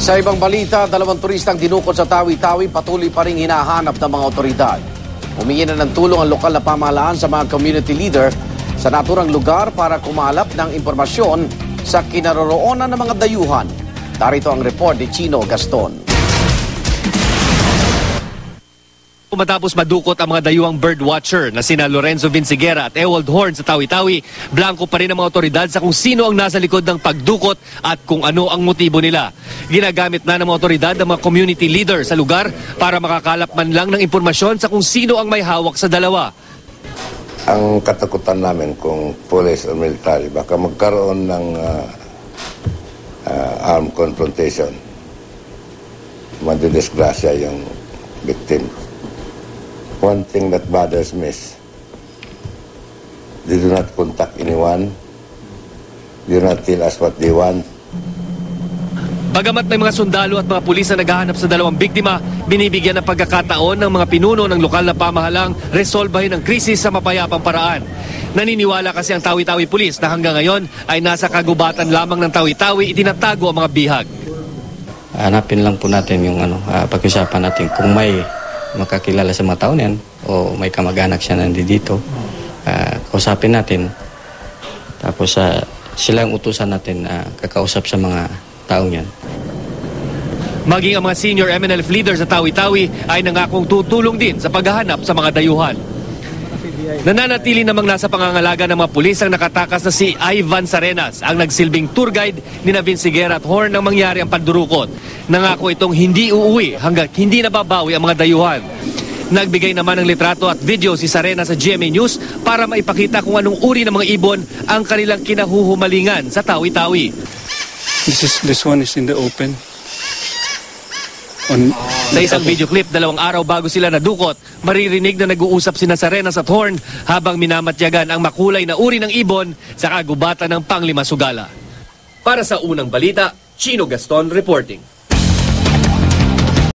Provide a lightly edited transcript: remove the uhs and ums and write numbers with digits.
Sa ibang balita, 2 turistang dinukot sa Tawi-Tawi patuloy pa rin hinahanap ng mga otoridad. Humingi na ng tulong ang lokal na pamahalaan sa mga community leader sa naturang lugar para kumalap ng impormasyon sa kinaroroonan ng mga dayuhan. Darito ang report ni Chino Gaston. Matapos madukot ang mga dayuhang birdwatcher na sina Lorenzo Vinciguera at Ewald Horn sa Tawi-Tawi, blanco pa rin ang mga otoridad sa kung sino ang nasa likod ng pagdukot at kung ano ang motibo nila. Ginagamit na ng mga otoridad ang mga community leader sa lugar para makakalap man lang ng impormasyon sa kung sino ang may hawak sa dalawa. Ang katakutan namin kung police o military, baka magkaroon ng armed confrontation. Madidisgrasya yung victim. One thing that bothers me is they do not contact anyone. They do not tell us what they want. Bagamat may mga sundalo at mga pulis na naghahanap sa dalawang biktima, binibigyan ng pagkakataon ng mga pinuno ng lokal na pamahalang resolbahin ang krisis sa mapayapang paraan. Naniniwala kasi ang Tawi-Tawi Police na hanggang ngayon ay nasa kagubatan lamang ng Tawi-Tawi itinatago ang mga bihag. Hanapin lang po natin yung pag-usapan natin kung may makakilala sa mga tao niyan o may kamag-anak siya nandito. Kausapin natin. Tapos sila ang utusan natin kakausap sa mga tao niyan. Maging ang mga senior MNLF leaders sa Tawi-Tawi ay nangakong tutulong din sa paghahanap sa mga dayuhan. Nananatili namang nasa pangangalaga ng mga pulis ang nakatakas na si Ivan Sarenas, ang nagsilbing tour guide ni Vinciguera at Horn nang mangyari ang pandurukot. Nangako itong hindi uuwi hanggat hindi nababawi ang mga dayuhan. Nagbigay naman ng litrato at video si Sarenas sa GMA News para maipakita kung anong uri ng mga ibon ang kanilang kinahuhumalingan sa Tawi-Tawi. This one is in the open. Sa isang video clip, 2 araw bago sila nadukot, maririnig na nag-uusap sina Sarenas at Horn habang minamatyagan ang makulay na uri ng ibon sa kagubatan ng Panglima Sugala. Para sa unang balita, Chino Gaston reporting.